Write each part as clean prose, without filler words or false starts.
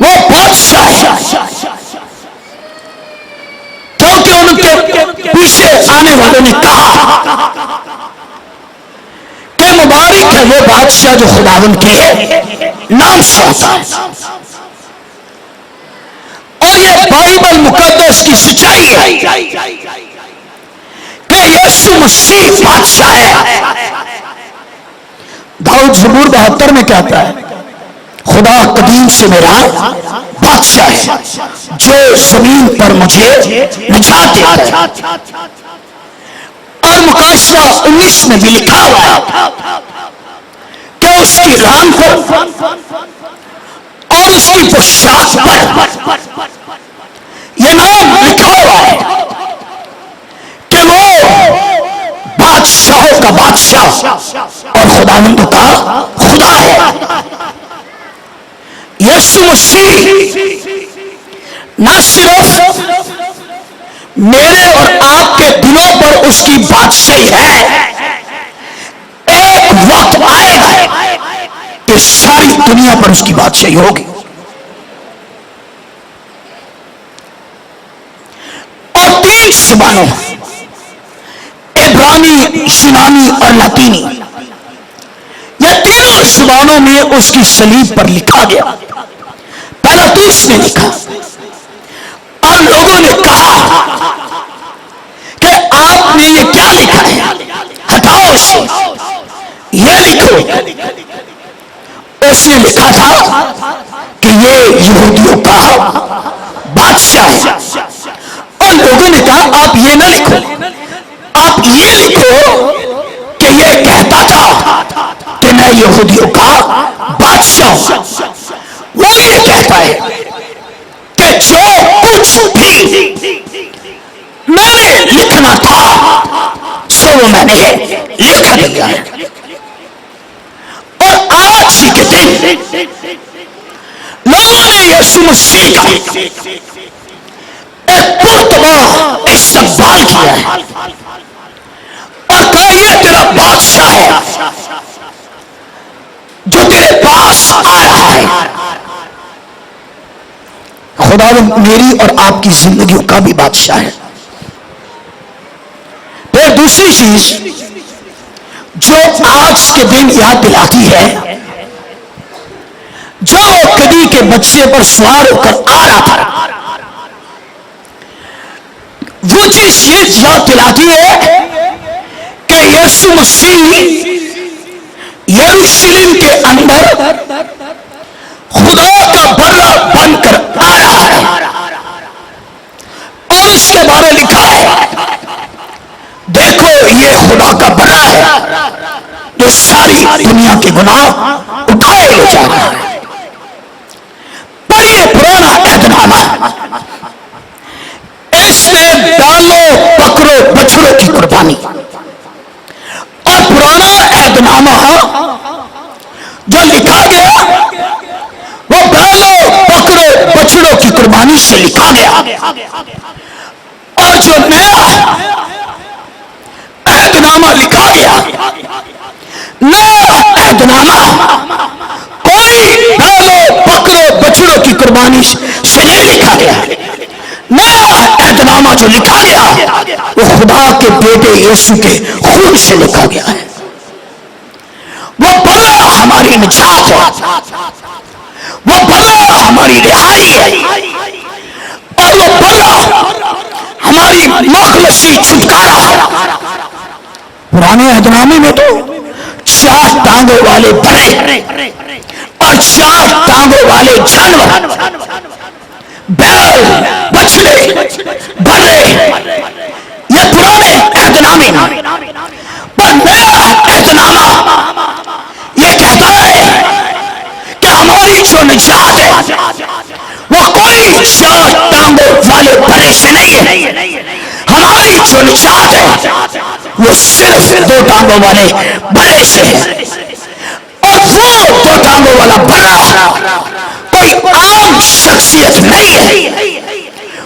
وہ بادشاہ ہے، کیونکہ ان کے پیچھے آنے والوں نے کہا کہ مبارک ہے وہ بادشاہ جو خداوند کے نام سے آتا ہے. اور یہ بائبل مقدس کی سچائی ہے کہ یسوع مسیح بادشاہ ہے. داؤد زبور 72 میں کہتا ہے خدا قدیم سے میرا بادشاہ ہے جو زمین پر مجھے نجات دیتا ہے. اور مکاشفہ 19 میں بھی لکھا ہوا ہے کہ اس کی ران پر اور اس کی پوشاک پر یہ نام لکھا ہوا ہے کہ وہ بادشاہوں کا بادشاہ اور خداوند کا خدا ہے. یسوع مسیح نہ صرف میرے اور آپ کے دلوں پر اس کی بادشاہی ہے، ایک وقت آئے گا کہ ساری دنیا پر اس کی بادشاہی ہوگی. اور 3 زبانوں عبرانی، یونانی اور لاطینی، یہ تینوں زبانوں میں اس کی صلیب پر لکھا گیا. پیلاطوس نے لکھا اور لوگوں نے کہا کہ آپ نے یہ کیا لکھا ہے، ہٹاؤ اسے، یہ لکھو. اس نے لکھا تھا کہ یہ یہودیوں کا بادشاہ ہے. اور لوگوں نے کہا آپ یہ نہ لکھو، آپ یہ لکھو کہ یہ کہتا تھا کہ میں یہودیوں کا بادشاہ ہوں. وہ یہ کہتا ہے کہ جو کچھ بھی میں نے لکھنا تھا سو وہ میں نے لکھ دیا ہے. اور آج ہی کے دن لوگوں نے یسوع مسیح کا ایک پرتباہ استقبال کیا ہے اور کہا یہ تیرا بادشاہ ہے جو تیرے پاس آ رہا ہے. خدا میری اور آپ کی زندگیوں کا بھی بادشاہ ہے. پھر دوسری چیز جو آج کے دن یاد دلاتی ہے، جو کدی کے بچے پر سوار ہو کر آ رہا تھا، وہ چیز یہ یاد دلاتی ہے کہ یسوع مسیح یروشلم کے اندر خدا کا بڑا بن کر آ رہا ہے. اور اس کے بارے لکھا ہے دیکھو یہ خدا کا بڑا ہے جو ساری دنیا کے گناہ اٹھائے لے جا رہا ہے. پر یہ پرانا عہدنامہ اس میں ڈالو بکرو بچڑوں کی قربانی، اور پرانا عہدنامہ جو لکھا گیا وہ ڈالو بکرو بچڑوں کی قربانی سے لکھا گیا. اور جو نیا عہدنامہ لکھا گیا، نیا عہدنامہ کوئی ڈالو بکرو بچڑوں کی قربانی سے نہیں لکھا گیا. نیا عہدنامہ جو لکھا گیا وہ خدا کے بیٹے یسوع کے خون سے لکھا گیا ہے. وہ بڑا ہماری نجات ہے، وہ بڑا ہماری رہائی ہے، اور وہ بڑا ہماری مخلصی چھٹکارا ہے. پرانے عہدنامے میں تو 4 ٹانگوں والے بڑے اور 4 ٹانگوں والے جانور، بیل، بچڑے، بھرے، یہ پرانے عہدنامے میں. پر نیا عہدنامہ یہ کہتا ہے کہ ہماری جو نجات ہے وہ کوئی 4 ٹانگوں والے بڑے سے نہیں ہے. ہماری جو نجات ہے وہ صرف 2 ٹانگوں والے بڑے سے ہے. اور وہ 2 ٹانگوں والا بڑا کوئی عام شخصیت نہیں ہے.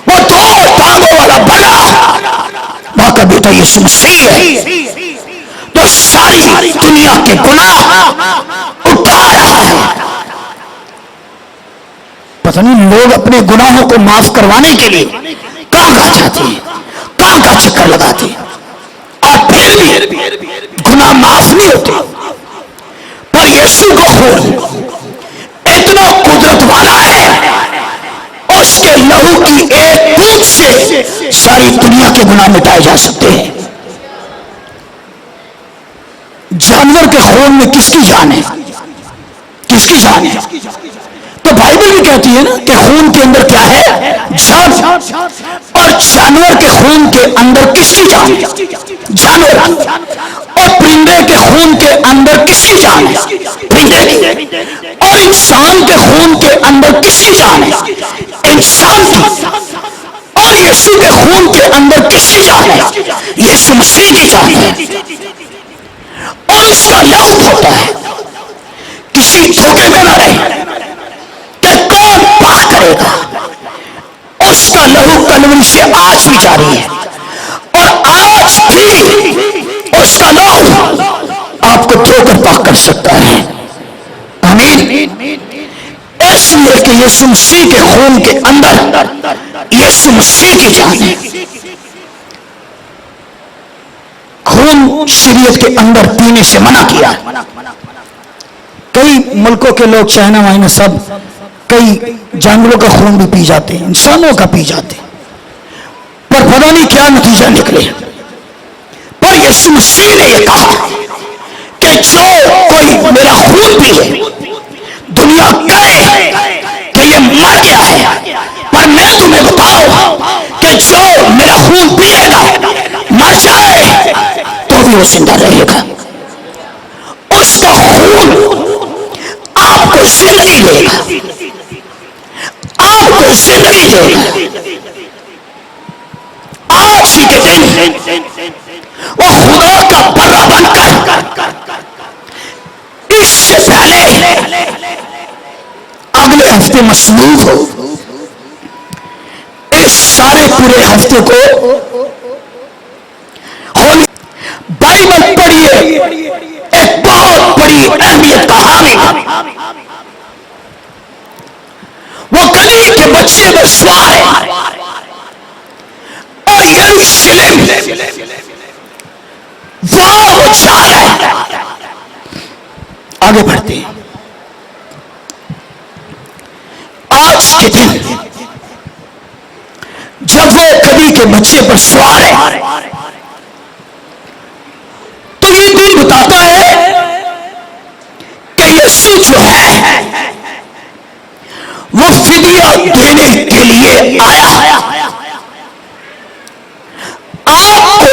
وہ 2 ٹانگوں والا بڑا ماں کا بیٹا یسوع مسیح ہے جو ساری دنیا کے گناہ اٹھا رہا ہے. پتہ نہیں لوگ اپنے گناہوں کو معاف کروانے کے لیے کہاں کہاں جاتے ہیں، کہاں کہاں چکر لگاتے ہیں، اور پھر بھی گناہ معاف نہیں ہوتے. پر یسوع کا خون اتنا قدرت والا ہے، اس کے لہو کی ایک بوند سے ساری دنیا کے گناہ مٹائے جا سکتے ہیں. جانور کے خون میں کس کی جان ہے؟ کس کی جان ہے؟ تو بائبل بھی کہتی ہے نا کہ خون کے اندر کیا ہے؟ جان. اور جانور کے خون کے اندر کس کی جان ہے؟ جانور. اور پرندے کے خون کے اندر کس کی جان ہے؟ پرندے کی. اور انسان کے خون کے اندر کس کی جان ہے؟ انسان کی. اور یسوع کے خون کے اندر کس کی جان ہے؟ یسوع مسیح کی جان ہے. اور اس کا لہو ہوتا ہے، کسی دھوکے میں نہ رہے کہ کون پاک کرے گا. اس کا لہو کلوری سے آج بھی جاری ہے، اور آج بھی اس کا لہو آپ کو دھو کر پاک کر سکتا ہے. آمین. اس لیے کہ یسوع مسیح کے خون کے اندر یسوع مسیح کی جان ہے. خون شریعت کے اندر پینے سے منع کیا. کئی ملکوں کے لوگ چائنا وائنا سب کئی جانوروں کا خون بھی پی جاتے ہیں، انسانوں کا پی جاتے ہیں، پر پتہ نہیں کیا نتیجہ نکلے. پر یسوع مسیح نے یہ کہا کہ جو کوئی میرا خون پیے، دنیا کہے کہ یہ مر گیا ہے، پر میں تمہیں بتاؤں کہ جو میرا خون پیے گا مر جائے تو بھی وہ زندہ رہے گا. اس کا خون آپ کو زندگی دے گا، آپ کو زندگی دے گا. آج ہی کے دن وہ خدا کا برا بن کر اس سے پہلے اگلے ہفتے مصلوب ہو، اس سارے پورے ہفتے کو بائبل پڑھیے. ایک بہت بڑی اہمیت کا حامل وہ گلی کے بچے میں سوار ہے، اور یروشلم وہاں وہ جا رہا ہے. آگے بڑھتے ہیں. آج کے دن جب وہ کلی کے بچے پر سوار ہے تو یہ دن بتاتا ہے کہ یسوع جو ہے وہ فدیہ دینے کے لیے آیا آپ کو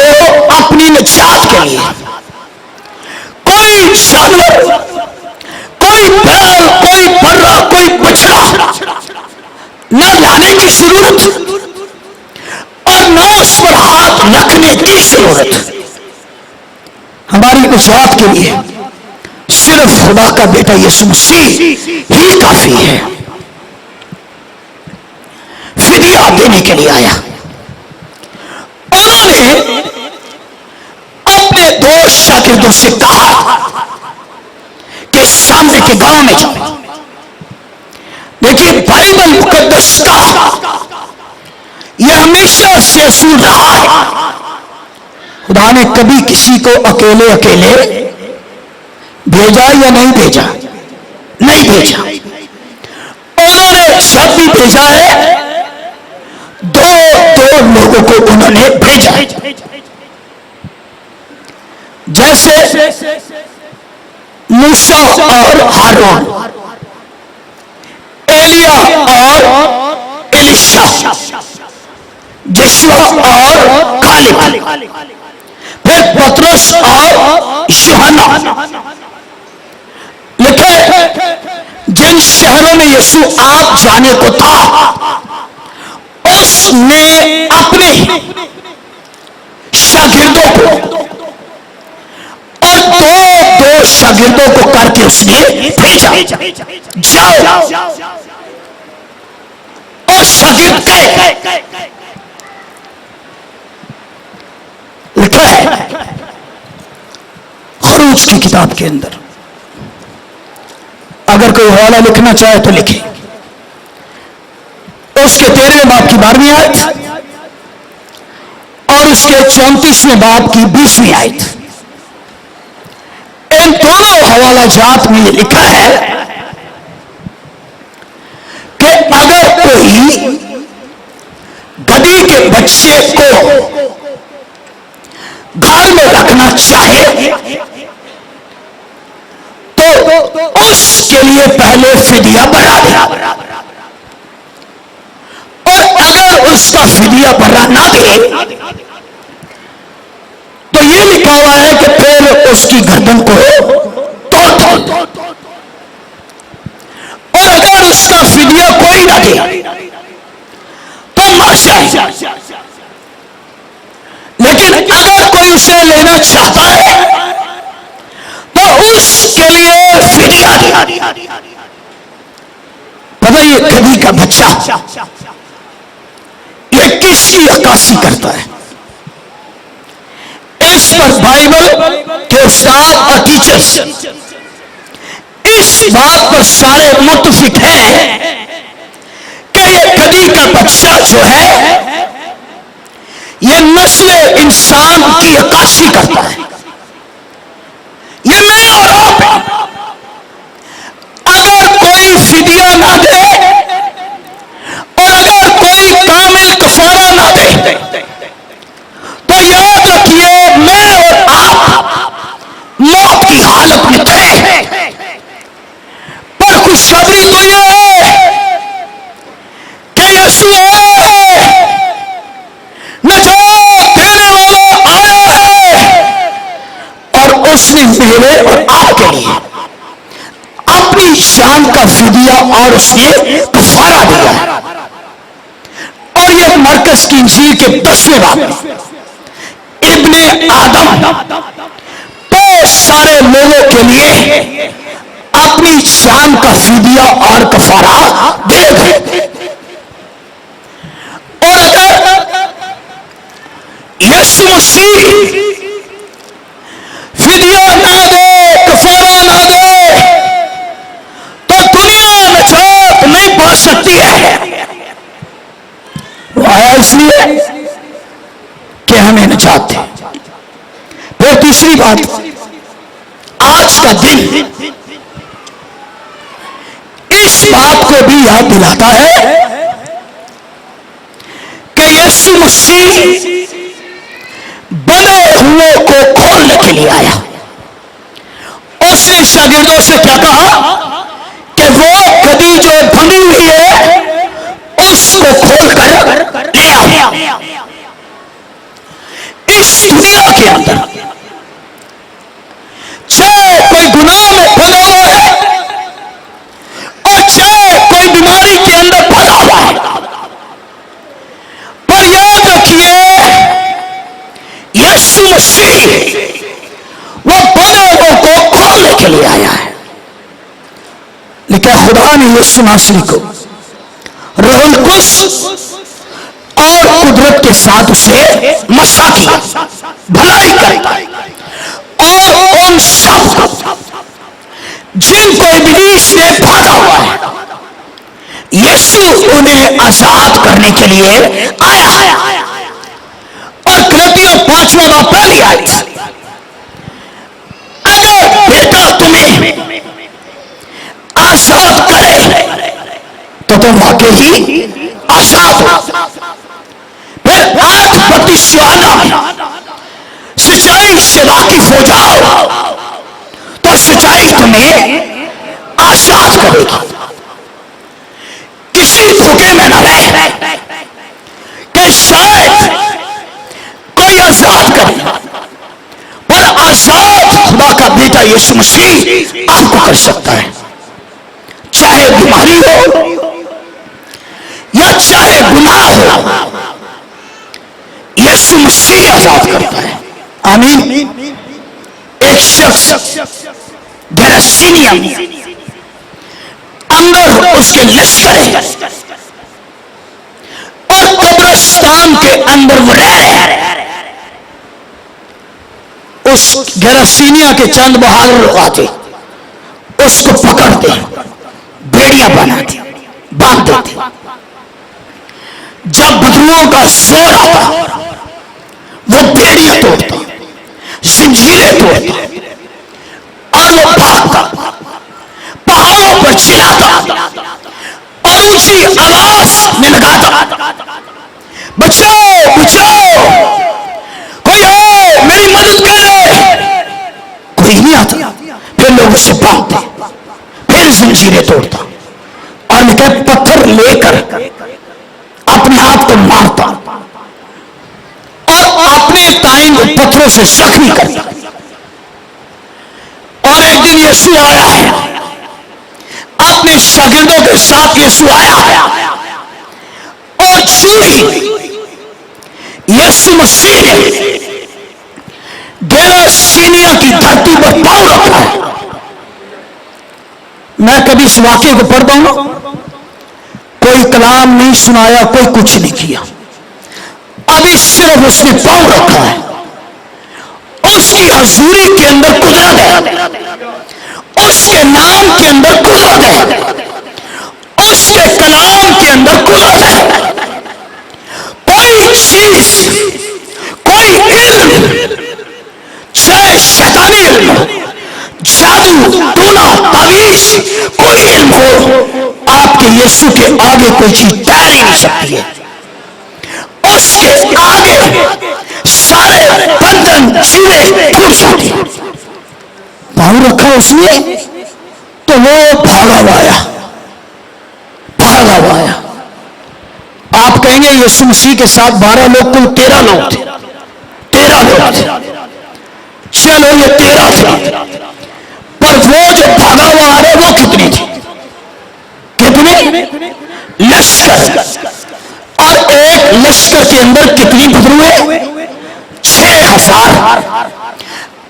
اپنی نجات کے لیے. کوئی جانور، کوئی بیل، کوئی برا، کوئی بچڑا نہ لانے کی ضرورت اور نہ اس پر ہاتھ رکھنے کی ضرورت. ہماری نجات کے لیے صرف خدا کا بیٹا یسوع مسیح ہی کافی ہے. فدیہ دینے کے لیے آیا. انہوں نے اپنے دو شاگردوں سے کہا کہ سامنے کے گاؤں میں جاؤ. دیکھیے بائبل مقدس کا یہ ہمیشہ سے اصول رہا ہے. خدا نے کبھی کسی کو اکیلے بھیجا یا نہیں بھیجا؟ نہیں بھیجا. انہوں نے جب بھی بھیجا ہے دو لوگوں کو انہوں نے بھیجا. جیسے موسیٰ اور ہارون، ایلیا اور الیشا، یشوع اور کالب، پھر پطرس اور یوحنا. لکھے جن شہروں میں یسوع آپ جانے کو تھا اس نے اپنے شاگردوں کو اور دو شاگردوں کو کر کے اس نے بھیجا. جاؤ. اور شاگرد گئے. لکھا ہے خروج کی کتاب کے اندر، اگر کوئی حوالہ لکھنا چاہے تو لکھے. اس کے 13ویں باب کی 12ویں آیت اور اس کے 34ویں باب کی 20ویں آیت، ان دونوں حوالہ جات میں یہ لکھا ہے کہ اگر کوئی گدھی کے بچے کو گھر میں رکھنا چاہے تو اس کے لیے پہلے فدیہ بنا دے، اور اگر اس کا فدیہ بنا نہ دے تو یہ لکھا ہوا ہے کہ پھر اس کی گردن کو توڑ دو، اور اگر اس کا فدیہ کوئی نہ دے تو مر جائے، لیکن اگر کوئی اسے لینا چاہتا ہے تو اس کے لیے فدیہ دے۔ پتہ یہ گدھی کا بچہ یہ کس کی عکاسی کرتا ہے؟ اس پر بائبل کے استاد اور ٹیچرز اس بات پر سارے متفق ہیں کہ یہ گدھی کا بچہ جو ہے یہ نسل انسان کی عکاسی کرتا ہے، یہ نئی اولاد ہے۔ اگر کوئی فدیہ نہ دے اور اگر کوئی کامل کفارہ نہ دے تو یاد رکھیے میں اور آپ موت کی حالت میں تھے، پر خوشخبری تو یہ ہے کہ یسوع نجات دینے والا آیا ہے، اور اس نے میرے اور آپ کے لیے اپنی جان کا فدیہ اور اس نے کفارہ دیا ہے۔ اور یہ مرکز کی انجیل کے 10ویں باب میں ابن آدم تو سارے لوگوں کے لیے اپنی جان کا فدیہ اور کفارہ دے گئے، اور اگر یسوع مسیح فدیہ نہ دے، کفارہ نہ دے تو دنیا نجات نہیں پا سکتی ہے۔ وہ آیا اس لیے کہ ہمیں نجات دے۔ پھر دوسری بات، آج کا دن اس بات کو بھی یاد دلاتا ہے کہ یسوع مسیح بندے ہوئے کو کھولنے کے لیے آیا۔ اس نے شاگردوں سے کیا کہا کہ وہ گدھی جو بندھی ہوئی ہے اس کو کھول کر لے آؤ۔ اس دنیا کے اندر چاہے کوئی گناہ میں پھنسا ہوا ہے اور چاہے کوئی بیماری کے اندر پھنسا ہوا ہے، پر یاد رکھیے یسوع مسیح وہ بندوں کو کھولنے کے لیے آیا ہے۔ لیکن خدا نے یسوع ناصری کو روح القدس اور قدرت کے ساتھ اسے مسح کیا، بھلائی کرتا، اور ان سب کو جن کو ابلیس نے باندھا ہوا ہے یسوع انہیں آزاد کرنے کے لیے آیا۔ اور گلاطیہ 5واں باب پہلی آیت، اگر بیٹا تمہیں آزاد کرے تو تم واقعی آزاد ہو۔ پھر آیت 32 میں سچائی سے واقف ہو جاؤ تو سچائی تمہیں آزاد کرے گی۔ کسی دھوکے میں نہ رہے کہ شاید کوئی آزاد کرے، پر آزاد خدا کا بیٹا یسوع مسیح آپ کو کر سکتا ہے، چاہے بیماری ہو یا چاہے گناہ ہو، یسوع مسیح آزاد کرتا ہے۔ آمین۔ ایک شخص گیراسینیم اندر اس کے لشکر ہے اور قبرستان کے اندر وہ رہ رہے ہیں۔ اس گیراسینیا کے چند بہادر لوگ آتے، اس کو پکڑتے، بیڑیاں بناتے، باندھ دیتے، چوہوں کا زور آتا، وہ بیڑیاں توڑتا، زنجیریں توڑتا، اور وہ بھاگتا، پہاڑوں پر چلاتا اور اونچی آواز میں لگاتا، بچاؤ بچاؤ، کوئی ہے میری مدد کرے، کوئی نہیں آتا۔ پھر لوگ اسے باندھتے، پھر زنجیریں توڑتا، اور لکھے پتھر لے کر اپنے آپ کو مارتا اور اپنے تائیں پتھروں سے زخمی کرتا۔ اور ایک دن یسوع آیا ہے، اپنے شاگردوں کے ساتھ یسوع آیا ہے، اور چوری یسوع مسیح نے ڈیرا سینیا کی دھرتی پر پاؤں رکھا ہے۔ میں کبھی اس واقعے کو پڑھتا ہوں، کوئی کلام نہیں سنایا، کوئی کچھ نہیں کیا، ابھی صرف اس نے پاؤں رکھا ہے، اس کی حضوری کے اندر قدرت ہے، اس کے نام کے اندر قدرت ہے، اس کے کلام کے اندر قدرت ہے۔ کوئی چیز، کوئی علم، چاہے شیطانی علم ہو، جادو، ٹونا، تعویذ، کوئی علم ہو، آپ کے یسوع کے آگے کوئی چیز ٹھہر ہی نہیں سکتی ہے۔ اس کے آگے سارے بندھن چیزیں ٹوٹ جاتی ہیں۔ پاؤں رکھا اس نے تو وہ بھاگا ہوا آیا، بھاگا ہوا آیا۔ آپ کہیں گے یسوع مسیح کے ساتھ 12 لوگ، کل 13 لوگ تھے، 13 لوگ تھے، چلو یہ 13 تھے، پر وہ جو بھاگا ہوا آ رہے وہ کتنی تھی؟ کتنے؟ لشکر۔ اور ایک لشکر کے اندر کتنی بدروئے؟ 6000۔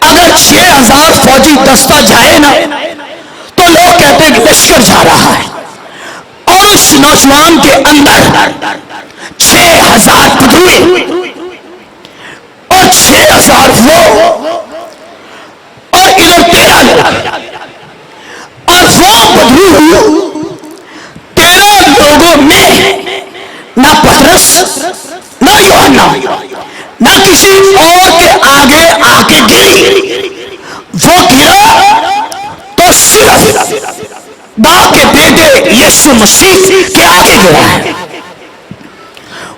اگر 6000 فوجی دستہ جائے نا تو لوگ کہتے ہیں کہ لشکر جا رہا ہے، اور اس نوجوان کے اندر 6000 بدروئے اور 6000 وہ، اور ادھر 13 لوگ، اور وہ بدرو 13 لوگوں میں نہ پترس، نہ یوحنا، نہ کسی اور کے آگے آ کے گری، وہ گرا تو صرف باپ کے بیٹے یسوع مسیح کے آگے گرا ہے۔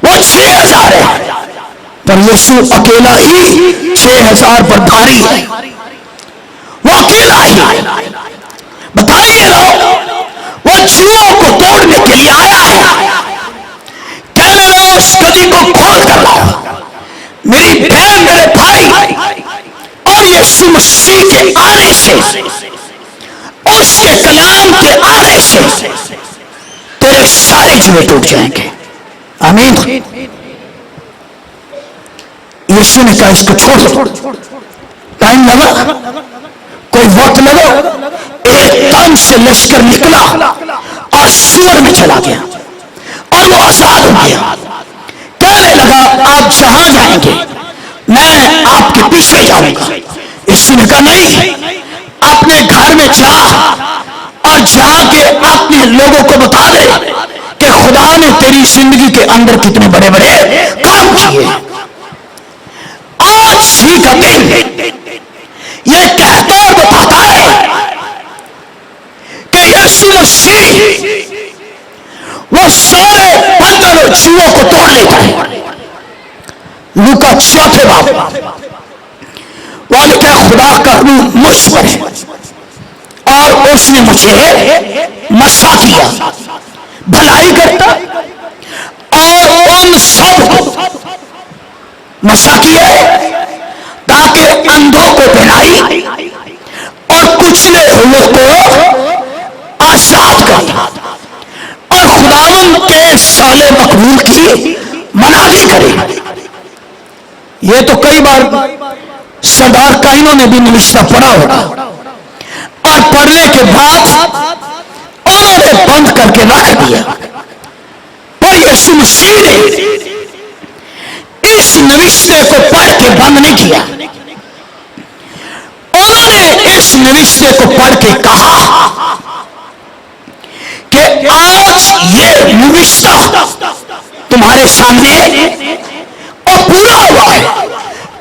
وہ 6000 ہے، پر یسوع اکیلا ہی 6000 پر بھاری ہے، وہ اکیلا ہی۔ بتائیے لوگ، وہ چوہوں کو توڑنے کے لیے آیا ہے، کہنے لو اس گدی کو کھول کر لاؤ، میری بہن، میرے بھائی، اور یسوع مسیح کے آنے سے، اس کے کلام کے آنے سے تیرے سارے جوئے ٹوٹ جائیں گے۔ آمین۔ یسوع نے کہا اس کو چھوڑ دو۔ ٹائم لگا، کوئی وقت لگا، ایک دم سے لشکر نکلا اور سور میں چلا گیا، اور وہ آزاد ہو گیا۔ کہنے لگا آپ جہاں جائیں گے میں آپ کے پیچھے جاؤں گا۔ یسوع نے کہا نہیں، اپنے گھر میں جا اور جا کے اپنے لوگوں کو بتا دے کہ خدا نے تیری زندگی کے اندر کتنے بڑے بڑے کام کیے۔ آج ہی کا دن یہ کہتا اور بتاتا ہے کہ یسوع مسیح وہ سارے بندھن اور چوہوں کو توڑ لیتا ہے۔ لوکا 4 باب، وہ لکھا خدا کا روح مجھ پر ہے اور اس نے مجھے مسا کیا، بھلائی کرتا اور ان سب کو مسا کیا تاکہ اندھوں کو بینائی اور کچلے ہوئے کو آزاد کرتا اور خداوند کے سال مقبول کی منادی کرے۔ یہ تو کئی بار سردار کائنوں نے بھی نوشتہ پڑھا ہوگا، اور پڑھنے کے بعد انہوں نے بند کر کے رکھ دیا، پر یسوع مسیح نے اس نوشتے کو پڑھ کے بند نہیں کیا۔ انہوں نے اس نوشتے کو پڑھ کے کہا کہ آج یہ نوشتہ تمہارے سامنے اور پورا ہوا ہے،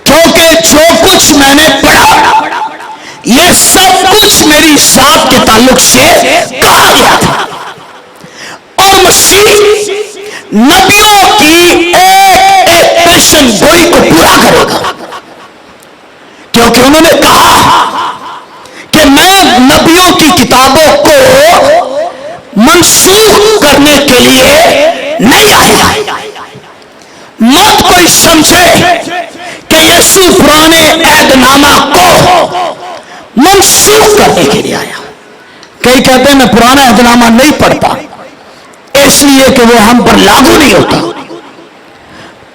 کیونکہ جو کچھ میں نے پڑھا یہ سب کچھ میری ذات کے تعلق سے کہا گیا تھا، اور مسیح نبیوں کی ایک پیشن گوئی کو پورا کرے گا، کیونکہ انہوں نے کہا کہ میں نبیوں کی کتابوں کو منسوخ کرنے کے لیے نہیں آیا۔ مت کوئی سمجھے کہ یسوع پرانے عہد نامہ کو منسوخ کرنے کے لیے آیا۔ کئی کہتے ہیں میں پرانا عہد نامہ نہیں پڑھتا اس لیے کہ وہ ہم پر لاگو نہیں ہوتا،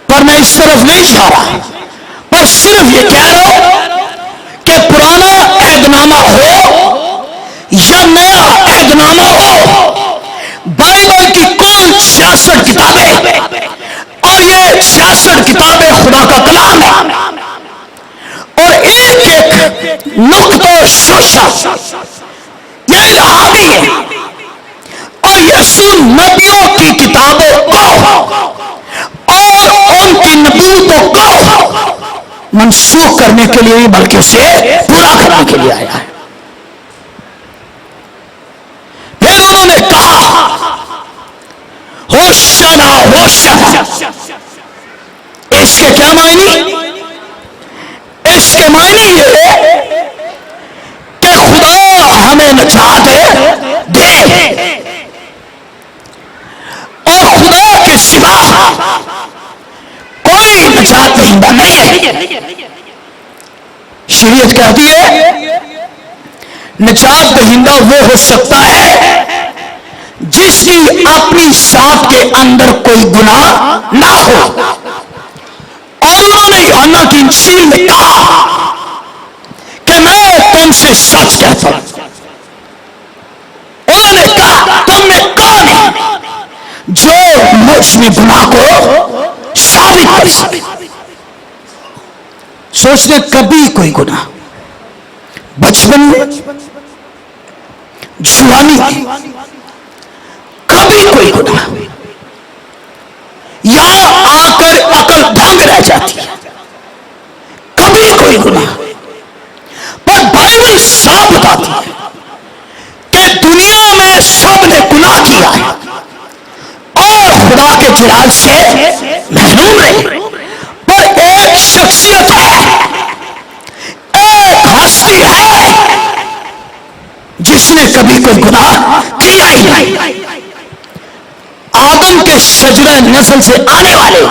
پر میں اس طرف نہیں جا رہا، پر صرف یہ کہہ رہا ہوں کہ پرانا عہد نامہ ہو یا نیا عہد نامہ ہو، بائبل کی کل 66 کتابیں، اور یہ 66 کتابیں خدا کا کلام ہے، اور ایک ایک نقطہ و شوشہ یہ الہامی ہے، اور یسوع نبیوں کی کتابوں کو اور ان کی نبوتوں کو منسوخ کرنے کے لیے بلکہ اسے پورا کرنے کے لیے آیا ہے۔ پھر انہوں نے کہا ہوشنا ہوشنا، اس کے کیا معنی؟ اس کے معنی یہ کہ خدا ہمیں نجات دے، اور خدا کے سوا کوئی نجات دہندہ نہیں ہے۔ شریعت کہتی ہے نجات دہندہ وہ ہو سکتا ہے جس کی اپنی ذات کے اندر کوئی گناہ نہ ہو، اور انہوں نے یوحنا کی انجیل میں کہا کہ میں تم سے سچ کہتا ہوں، انہوں نے کہا تم میں کون ہے جو مجھ میں گناہ کو ثابت کر سکے؟ سوچنے کبھی کوئی گناہ بچپن میں، جوانی میں، کبھی کوئی گناہ، یا آ کر عقل بھنگ رہ جاتی ہے، کبھی کوئی گناہ، پر بائبل صاف بتاتی ہے کہ دنیا میں سب نے گناہ کیا ہے اور خدا کے جلال سے محروم رہے، پر ایک شخصیت ہے، ایک ہستی ہے جس نے کبھی کوئی گناہ کیا ہی نہیں۔ آدم کے شجرہ نسل سے آنے والے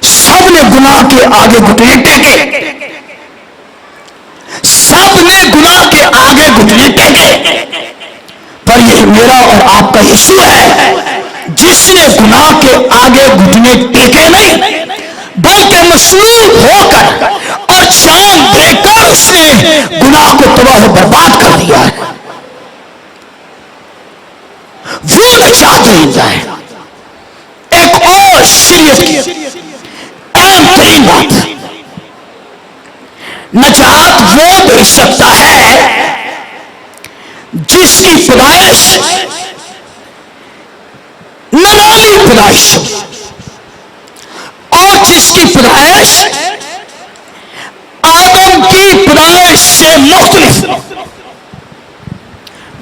سب نے گناہ کے آگے گھٹنے ٹیکے، سب نے گناہ کے آگے گھٹنے ٹیکے، پر یہ میرا اور آپ کا یسوع ہے جس نے گناہ کے آگے گھٹنے ٹیکے نہیں، بلکہ مصلوب ہو کر اور جان دے کر اس نے گناہ کو تباہ و برباد کر دیا ہے۔ وہ نجات دہندہ ہے۔ ایک اور شریعت کی اہم ترین بات، نجات وہ دے سکتا ہے جس کی پیدائش ننالی پیدائش اور جس کی پیدائش آدم کی پیدائش سے مختلف۔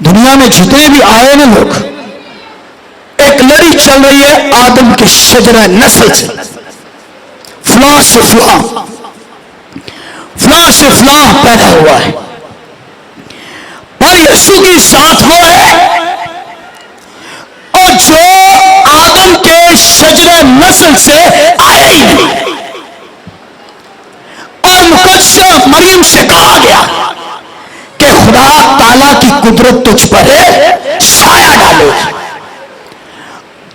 دنیا میں جتنے بھی آئے نا لوگ، ایک لڑی چل رہی ہے آدم کے شجرہ نسل سے، فلاں سے فلاں، فلاں سے فلاں پیدا ہوا ہے، پر یسوع کی ذات وہ ہے اور جو آدم کے شجرہ نسل سے آیا ہی نہیں، اور مقدسہ مریم سے کہا گیا کہ خدا تعالیٰ کی قدرت تجھ پر سایہ ڈالے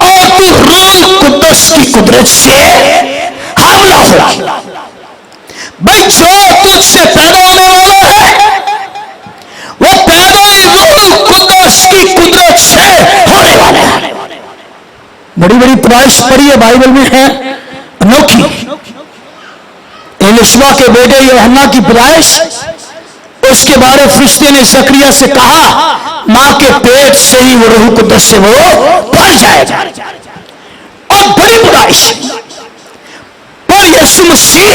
اور تو روح القدس کی قدرت سے حاملہ ہو۔ بھئی جو تجھ سے پیدا ہونے والا ہے وہ پیدا ہی روح القدس کی قدرت سے ہونے والا ہے۔ بڑی بڑی پیدائش پڑھی ہے بائبل میں ہے انوکھی، ایلشوا کے بیٹے یوحنا کی پیدائش، اس کے بارے فرشتے نے زکریا سے کہا ماں کے پیٹ سے ہی وہ روح القدس سے وہ بھر جائے گا، اور بہت بڑی پیدائش پر یسوع مسیح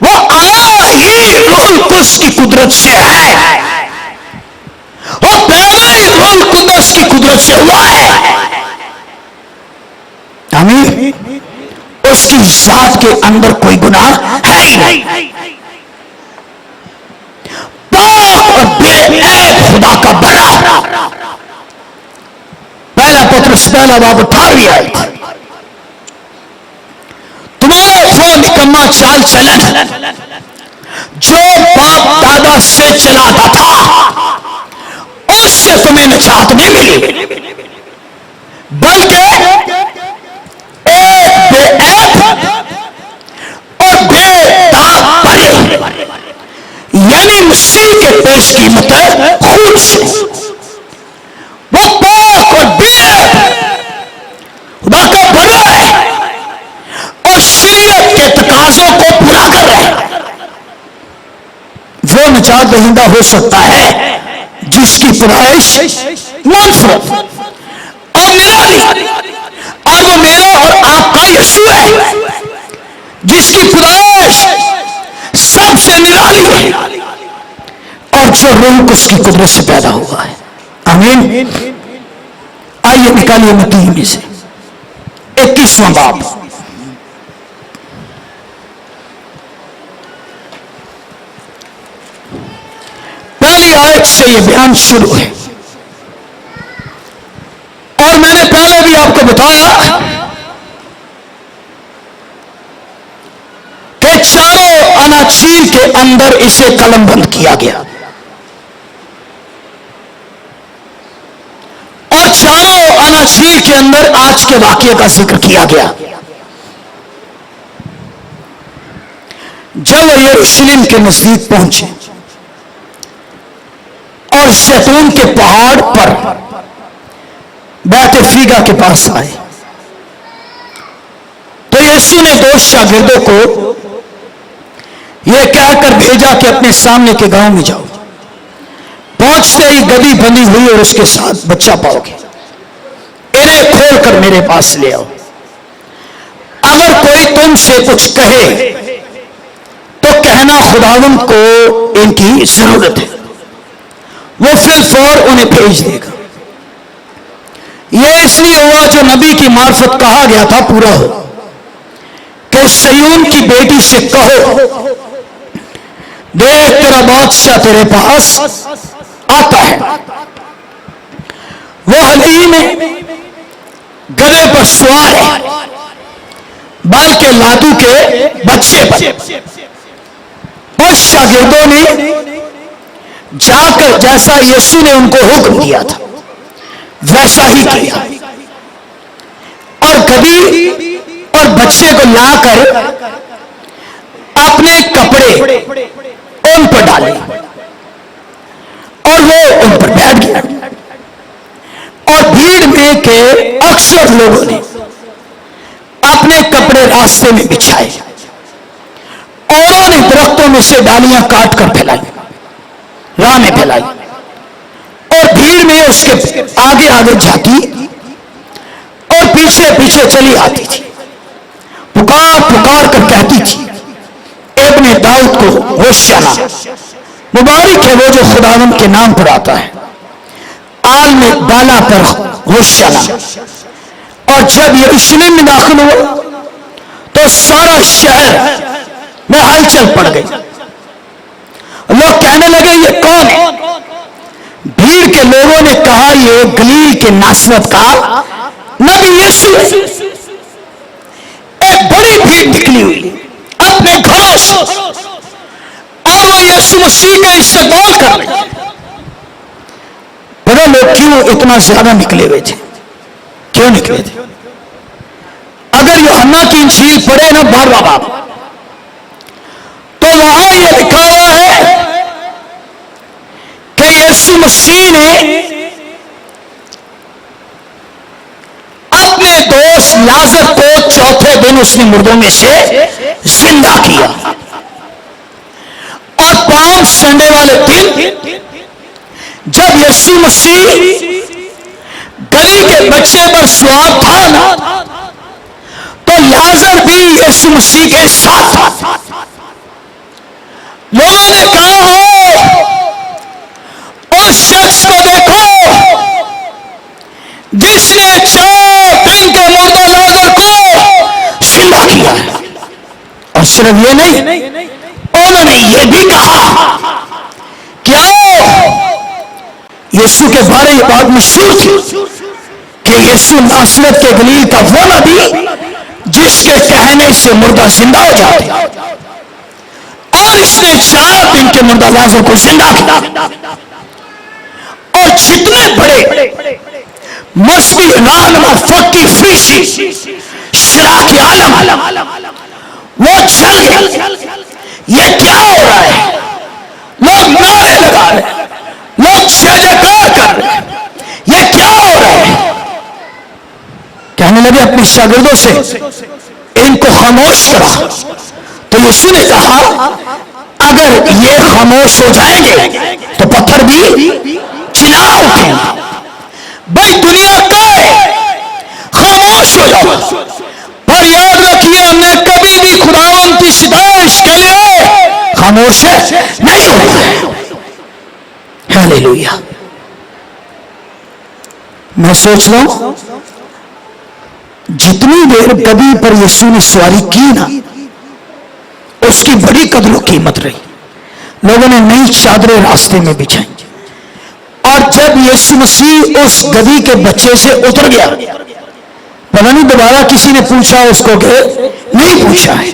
وہ آیا ہی روح القدس کی قدرت سے ہے، وہ پیدا ہی روح القدس کی قدرت سے ہوا ہے. آمین. اس کی ذات کے اندر کوئی گناہ ہے ہی نہیں. پاک اور بے عیب خدا کا بڑا. پہلا پترس پہلا باب 18 آیت. تمہارا وہ نکما چال چلن جو باپ دادا سے چلا آتا تھا، اس سے تمہیں نجات نہیں ملی، بلکہ ایک بے عیب اور بے داغ بھرے یعنی مسیح کے پیش قیمت خون سے وہ پاک اور بے عیب خدا کا بڑا ہے اور شریعت کے تقاضوں کو پورا کر رہا ہے. وہ نجات دہندہ ہو سکتا ہے جس کی پیدائش منفرد اور نرالی، اور وہ میرا اور آپ کا یسوع ہے جس کی پیدائش سب سے نرالی ہے اور جو روح اس کی قدرت سے پیدا ہوا ہے. آمین. آئیے نکالیے متی میں سے 21واں باب. پہلی آیت سے یہ بیان شروع ہے، اور میں نے پہلے بھی آپ کو بتایا کہ چاروں اناچیر کے اندر اسے قلم بند کیا گیا، اور چاروں اناچیر کے اندر آج کے واقعے کا ذکر کیا گیا. جب وہ یروشلم کے نزدیک پہنچے اور زیتون کے پہاڑ پر بیت فیگا کے پاس آئے تو یسوع نے 2 شاگردوں کو یہ کہہ کر بھیجا کہ اپنے سامنے کے گاؤں میں جاؤ، پہنچتے ہی گدھی بندھی ہوئی اور اس کے ساتھ بچہ پاؤ گے، انہیں کھول کر میرے پاس لے آؤ. اگر کوئی تم سے کچھ کہے تو کہنا خداوند کو ان کی ضرورت ہے، وہ فی الفور انہیں بھیج دے گا. یہ اس لیے ہوا جو نبی کی معرفت کہا گیا تھا پورا ہو کہ صیون کی بیٹی سے کہو دیکھ تیرا بادشاہ تیرے پاس آتا ہے، وہ حلیم ہے، گدھے پر سوار ہے، بلکہ لادو کے بچے پر. اور شاگردوں نے جا کر جیسا یسوع نے ان کو حکم دیا تھا ویسا ہی کیا، اور گدھی اور بچے کو لا کر اپنے کپڑے ان پر ڈالے اور وہ ان پر بیٹھ گیا. اور بھیڑ میں کے اکثر لوگوں نے اپنے کپڑے راستے میں بچھائے، اوروں نے درختوں میں سے ڈالیاں کاٹ کر پھیلائی، راہ میں پھیلائی، اور بھیڑ میں اس کے آگے آگے جاتی اور پیچھے پیچھے چلی آتی تھی، پکار پکار کر کہتی تھی ابن داؤد کو ہوشیانہ، مبارک ہے وہ جو خداوند کے نام پر آتا ہے، عالم بالا پر ہوشیانہ. اور جب یروشلم میں داخل ہوا تو سارا شہر میں ہلچل پڑ گئی. لوگ کہنے لگے یہ کون ہے؟ بھیڑ کے لوگوں نے کہا یہ گلیل کے ناصرت کا نبی یسوع ہے. ایک بڑی بھیڑ نکلی ہوئی اپنے گھروں سے اور وہ یسوع مسیح کا استقبال کر رہے. پتہ لوگ کیوں اتنا زیادہ نکلے ہوئے تھے؟ کیوں نکلے تھے؟ اگر یوحنا کی انجیل پڑھے نا 12واں باب تو وہاں یہ لکھا ہوا ہے کہ یسوع مسیح نے اپنے دوست لازر کو چوتھے دن اس نے مردوں میں سے زندہ کیا، اور پالم سنڈے والے دن جب یسوع مسیح گلی کے بچے پر سوار تھا نا، تو لازر بھی یسوع مسیح کے ساتھ تھا۔ لوگوں نے کہا اس شخص کو دیکھو جس نے 4 دن کے مردہ لازر کو زندہ کیا ہے۔ اور صرف یہ نہیں، انہوں نے یہ بھی کہا کہ آؤ، یسوع کے بارے یہ بات مشہور تھی کہ یسوع ناصرت کے گلیل کا وہ نبی جس کے کہنے سے مردہ زندہ ہو جاتے، اور اس نے 4 دن کے مردہ لازر کو زندہ کیا۔ اور جتنے بڑے مذہبی رہنما، فقی، فریسی، شراکی عالم وہ چل گئے، یہ کیا ہو رہا ہے؟ لوگ نعرے لگا رہے، لوگ جے جےکار کر رہے، یہ کیا ہو رہا ہے؟ کہنے لگے اپنی شاگردوں سے ان کو خاموش کرا۔ تو یسوع نے کہا اگر یہ خاموش ہو جائیں گے تو پتھر بھی چلا اٹھیں۔ بھائی دنیا کا خاموش ہو جاؤ، پر یاد رکھیے میں کبھی بھی خداوند کی ستائش کے لیے خاموش نہیں ہوتا ہے۔ ہاللویا۔ میں سوچ لوں جتنی دیر کبھی پر یسوع نے سواری کی نا، اس کی بڑی قدر و قیمت رہی۔ لوگوں نے نئی چادریں راستے میں بچھائیں، اور جب یسوع مسیح اس گدھی کے بچے سے اتر گیا، پتہ نہیں دوبارہ کسی نے پوچھا اس کو کہ نہیں پوچھا ہے۔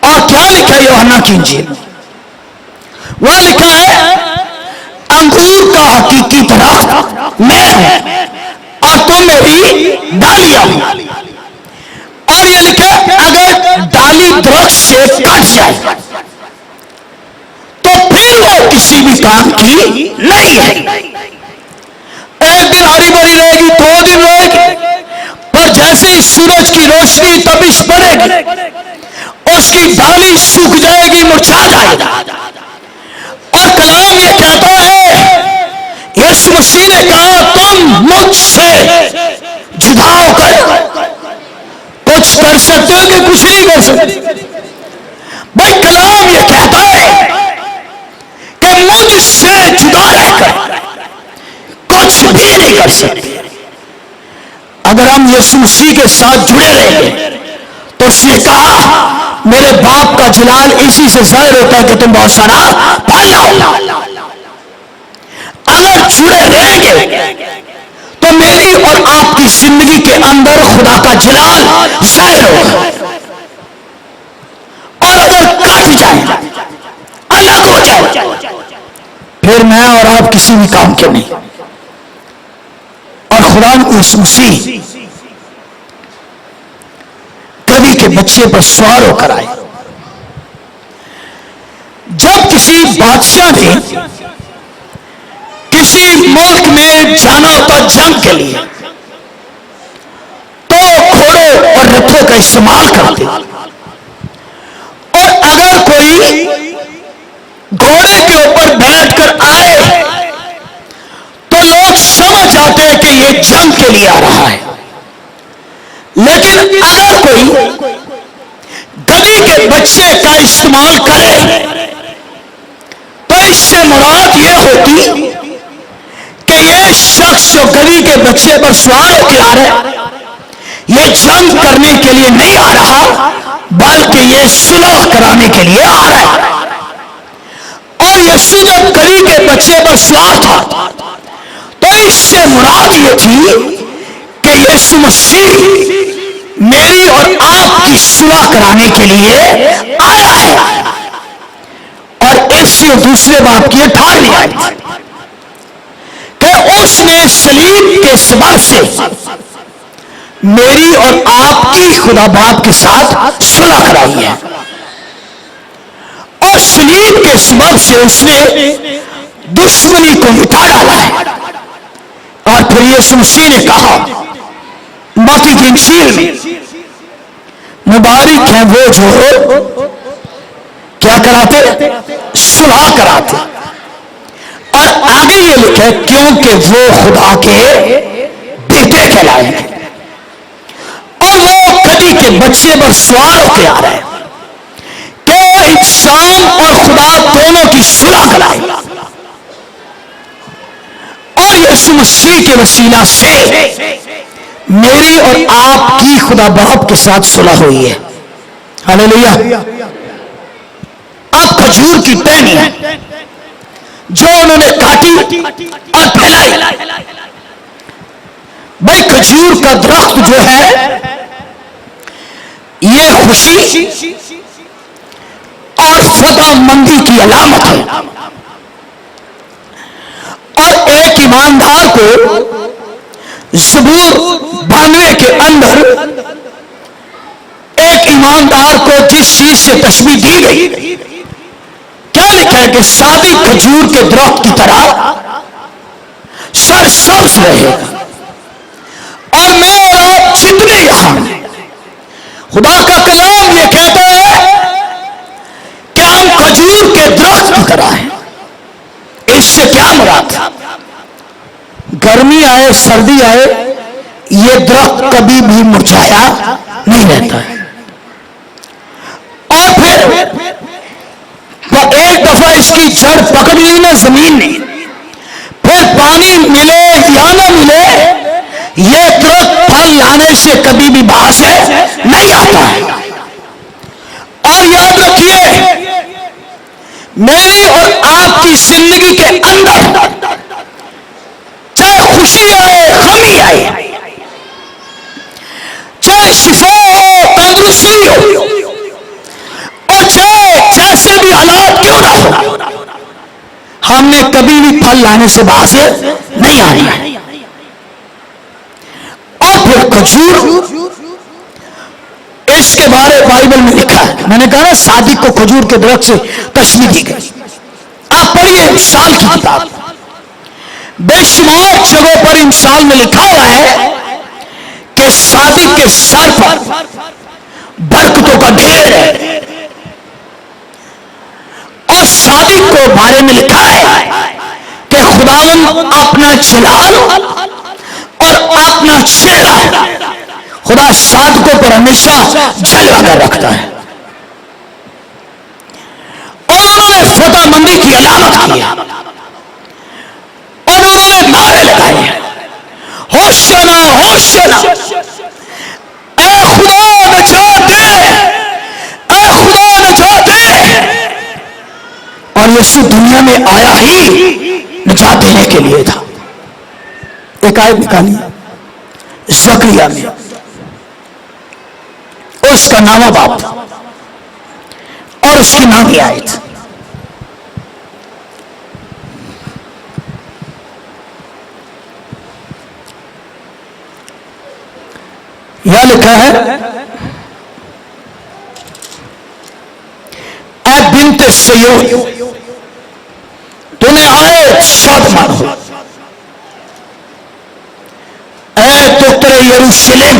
اور کیا لکھا ہے یوحنا کی انجیل؟ وہاں لکھا ہے انگور کا حقیقی درخت میں ہوں اور تم میری ڈالیاں ہو۔ اور یہ لکھا اگر ڈالی درخت سے کٹ جائے تو پھر وہ کسی بھی کام کی نہیں ہے۔ ایک دن ہری بھری رہے گی، 2 دن رہے گی، پر جیسے ہی سورج کی روشنی تپش پڑے گی اس کی ڈالی سوکھ جائے گی، مرجھا جائے گا۔ اور کلام یہ کہتا ہے، یسوع مسیح نے کہا تم مجھ سے جدا ہو کر کچھ کر سکتے ہو کہ کچھ نہیں کر سکتے؟ بھائی کلام یہ کہتا ہے کہ مجھ سے جدا رہ کر کچھ بھی نہیں کر سکتے۔ اگر ہم یسوع مسیح کے ساتھ جڑے رہیں گے تو اس نے کہا میرے باپ کا جلال اسی سے ظاہر ہوتا ہے کہ تم بہت سارا پھل لاؤ۔ اگر جڑے رہیں گے تو میری اور آپ کی زندگی کے اندر خدا کا جلال ظاہر ہوگا۔ اور اگر کٹ جائے، الگ ہو جائے، پھر میں اور آپ کسی بھی کام کے نہیں۔ اور خدا یسوع مسیح گدھی کے بچے پر سوار ہو کر آئے۔ جب کسی بادشاہ نے کسی ملک میں جانا ہوتا جنگ کے لیے تو گھوڑوں اور رتھوں کا استعمال کرتے، اور اگر کوئی گھوڑے کے اوپر بیٹھ کر آئے تو لوگ سمجھ جاتے ہیں کہ یہ جنگ کے لیے آ رہا ہے۔ لیکن اگر کوئی گدھی کے بچے کا استعمال کرے تو اس سے مراد یہ ہوتی کہ یہ شخص جو گدھی کے بچے پر سوار ہو کے آ رہا ہے یہ جنگ کرنے کے لیے نہیں آ رہا بلکہ یہ صلح کرانے کے لیے آ رہا ہے۔ اور یسوع جب گدھی کے بچے پر سوار تھا تو اس سے مراد یہ تھی کہ یسوع مسیح میری اور آپ کی صلح کرانے کے لیے آیا ہے۔ اور اس سے دوسرے باپ کی 18ویں آیت کہ اس نے صلیب کے سبب سے میری اور آپ کی خدا باپ کے ساتھ صلح کرائی ہے، اور صلیب کے سبب سے اس نے دشمنی کو مٹا ڈالا ہے۔ اور پھر یسوع مسیح نے کہا متی کی انجیل میں مبارک ہیں وہ جو کیا کراتے؟ صلح کراتے۔ اور آگے یہ لکھا کیونکہ وہ خدا کے پھیلائیں گے اور وہ کدی کے بچے پر سوار ہو کے آ رہے ہیں کہ وہ انسان اور خدا دونوں کی صلح کرائے اور یسوع مسیح کے وسیلہ سے میری اور آپ کی خدا باپ کے ساتھ صلح ہوئی ہے. ہاللیلویا. اب کھجور کی ٹہنی ہے جو انہوں نے کاٹی اور پھیلائی. بھائی کھجور کا درخت جو ہے یہ خوشی اور فتح مندی کی علامت ہے اور ایک ایماندار کو زبور 92 کے اندر ایک ایماندار کو جس چیز سے تشبیہ دی گئی کیا لکھا ہے کہ سادی کھجور کے درخت کی طرح سر سبز رہے اور میں اور آپ جتنے یہاں خدا کا کلام یہ کہتا ہے کہ ہم کھجور کے درخت کی طرح ہیں. اس سے کیا مراد؟ گرمی آئے سردی آئے یہ درخت کبھی بھی مرجھایا نہیں رہتا ہے. اور پھر ایک دفعہ اس کی جڑ پکڑ لی نا زمین نے پھر پانی ملے یا نہ ملے یہ درخت پھل لانے سے کبھی بھی باز نہیں آتا ہے. اور یاد رکھیے میری اور آپ کی زندگی کے اندر چاہے خوشی آئے غمی آئے چاہے شفا ہو تندرستی ہو اور چاہے جیسے بھی حالات کیوں نہ ہو ہم نے کبھی بھی پھل لانے سے باز نہیں آنا ہے. اور پھر کھجور اس کے بارے بائبل میں لکھا ہے. میں نے کہا نا صادق کو کھجور کے درخت سے تشبیہ دی گئی. آپ پڑھیے امثال کی کتاب بے شمار جگہوں پر امثال میں لکھا ہوا ہے کہ صادق کے سر پر برکتوں کا ڈھیر ہے اور صادق کو بارے میں لکھا ہے کہ خداوند اپنا جلال اور اپنا چہرہ خدا صادقوں پر ہمیشہ جلوہ کر رکھتا ہے. اور انہوں نے فتح مندی کی علامت کی ہے اور انہوں نے نعرے لگائے ہیں ہوشنا ہوشنا اے خدا نجات دے اے خدا نجات دے. اور یسوع دنیا میں آیا ہی نجات دینے کے لیے تھا. ایک آیت نکالی زکریا میں اس کا نامہ باپ تھا اور اس کی نامی آیت یہ لکھا ہے اے بنت صیون تمہیں آئے شادمان ہو اے دختر یروشلم.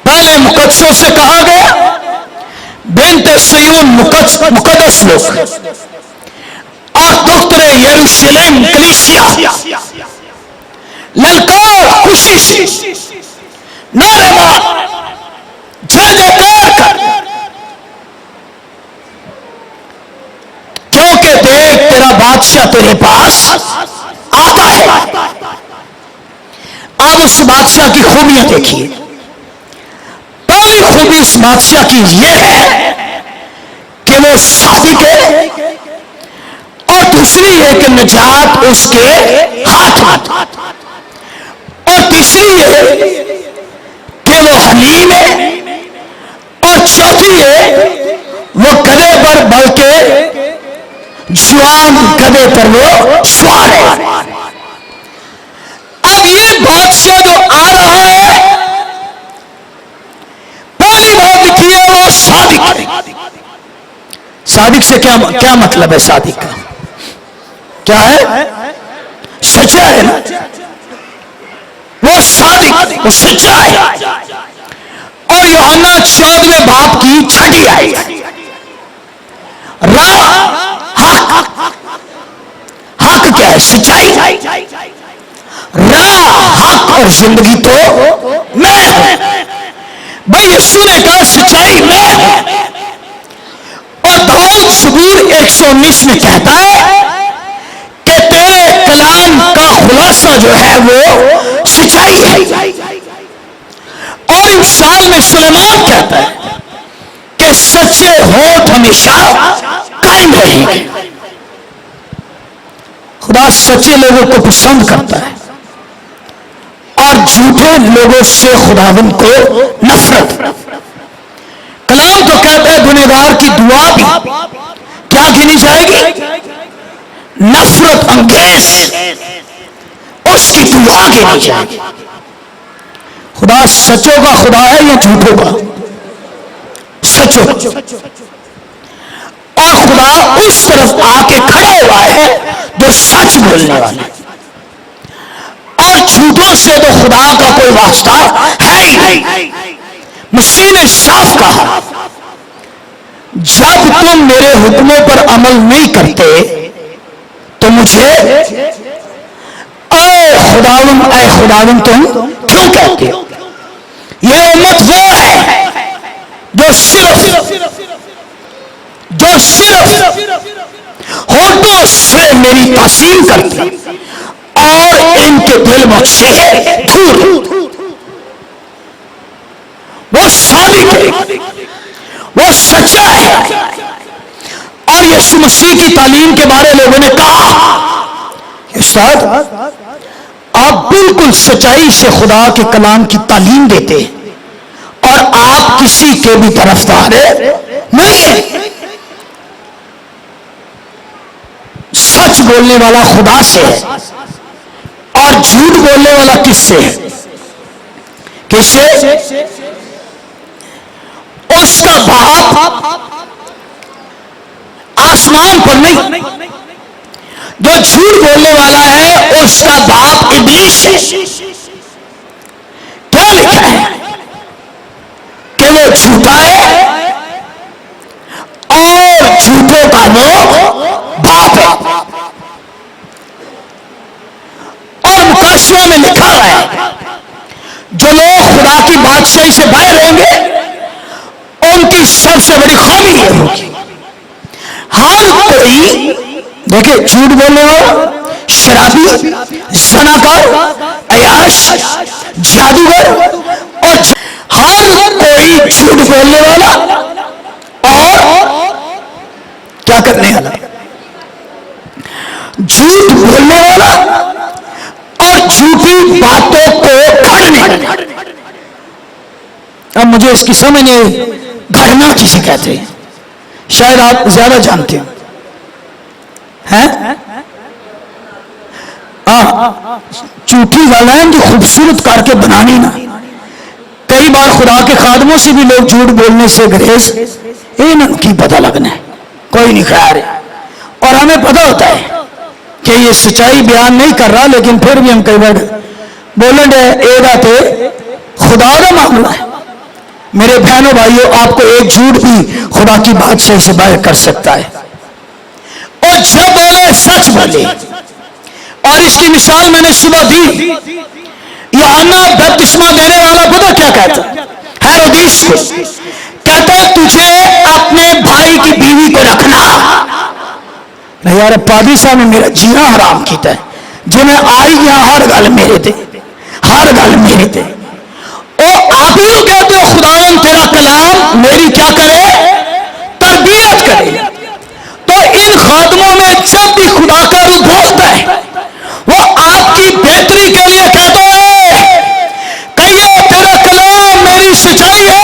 پہلے مقدسوں سے کہا گیا بنت صیون مقدس لوگ اور دختر یروشلم کلیسیا للکار خوشی سے نعرے مار جے جیکار کر کیونکہ دیکھ تیرا بادشاہ تیرے پاس آتا ہے. اب اس بادشاہ کی خوبیاں دیکھیے. پہلی خوبی اس بادشاہ کی یہ ہے کہ وہ صادق ہے اور دوسری ہے کہ نجات اس کے ہاتھ اور تیسری ہے کہ وہ حلیم ہے اور چوتھی ہے وہ گدھے پر بلکہ جوان گدھے پر وہ سوار ہے. اب یہ بادشاہ جو آ رہا ہے پہلی بات لکھی ہے وہ صادق ہے. صادق سے کیا مطلب ہے؟ صادق کا کیا ہے؟ سچا ہے نا. وہ صادق وہ سچا ہے. اور یوحنا 14 باب کی 6 آیت راہ حق کیا ہے؟ سچائی. راہ حق حق اور زندگی تو میں ہوں۔ بھائی یسوع نے کہا سچائی میں ہوں، اور داؤد زبور 119 میں کہتا ہے کہ تیرے کلام کا خلاصہ جو ہے وہ سچائی ہے، اور انسان میں سلیمان کہتا ہے کہ سچے ہونٹ ہمیشہ قائم رہیں گے۔ خدا سچے لوگوں کو پسند کرتا ہے اور جھوٹے لوگوں سے خداوند کو نفرت۔ کلام تو کہتا ہے گنہگار کی دعا بھی کیا گنی جائے گی؟ نفرت انگیز اس کی دعا گنی جائے گی۔ خدا سچوں کا خدا ہے یا جھوٹوں کا؟ سچوں۔ اور خدا اس طرف آ کے کھڑا ہوا ہے جو سچ بولنے والا ہے، اور جھوٹوں سے تو خدا کا کوئی واسطہ ہے ہی نہیں۔ مسیح نے صاف کہا جب تم میرے حکموں پر عمل نہیں کرتے تو مجھے اے خداوند تم کیوں کہتے ہو؟ یہ امت وہ ہے جو صرف ہونٹوں سے میری تعظیم کرتی اور ان کے دل مجھ سے دور۔ وہ صادق ہے، وہ سچا ہے۔ اور یسوع مسیح کی تعلیم کے بارے لوگوں نے کہا استاد آپ بالکل سچائی سے خدا کے کلام کی تعلیم دیتے اور آپ کسی کے بھی طرفدار نہیں ہیں۔ سچ بولنے والا خدا سے ہے اور جھوٹ بولنے والا کس سے ہے؟ کس سے؟ اس کا باپ آسمان پر نہیں، جو جھوٹ بولنے والا ہے اس کا باپ ابلیس ہے۔ کیا لکھا ہے کہ وہ جھوٹا ہے اور جھوٹوں کا وہ باپ ہے۔ اور مکاشفوں میں لکھا ہے جو لوگ خدا کی بادشاہی سے باہر ہوں گے ان کی سب سے بڑی خامی یہ ہوگی ہر کوئی دیکھیں جھوٹ بولنے والا، شرابی، زناکار، عیاش، جادوگر، اور ہر کوئی جھوٹ بولنے والا اور کیا کرنے والا؟ جھوٹ بولنے والا اور جھوٹی باتوں کو گھڑنے والا۔ اب مجھے اس کی سمجھ نہیں، گھڑنا کسی کہتے ہیں، شاید آپ زیادہ جانتے ہیں۔ جھوٹی والائیں جو خوبصورت کر کے بنانی نا، کئی بار خدا کے خادموں سے بھی لوگ جھوٹ بولنے سے گریز ان کی پتہ لگنا ہے کوئی نہیں خیر ہے، اور ہمیں پتہ ہوتا ہے کہ یہ سچائی بیان نہیں کر رہا، لیکن پھر بھی ہم کئی بار بولیں گے اے راتے خدا کا معاملہ ہے۔ میرے بہنوں بھائیوں آپ کو ایک جھوٹ بھی خدا کی بادشاہی سے باہر کر سکتا ہے، اور جب بولے سچ بولے۔ اور اس کی مثال میں نے صبح دی، یوحنا بپتسمہ دینے والا پتہ کیا کہتا ہیرودیس کو، کہتا ہے تجھے اپنے بھائی کی بیوی کو رکھنا۔ یار پادری صاحب نے میرا جینا حرام کیتا ہے، جی میں آئی یہاں ہر گل میرے تے، ہر گل میرے تے۔ او آپ ہی کہتے ہو خداوند تیرا کلام میری کیا کرے؟ تربیت کرے۔ تو ان خادموں میں جب بھی خدا کا روح بولتا ہے وہ آپ کی بہتری کے لیے کہتا ہے کہیے تیرا کلام میری سچائی ہے۔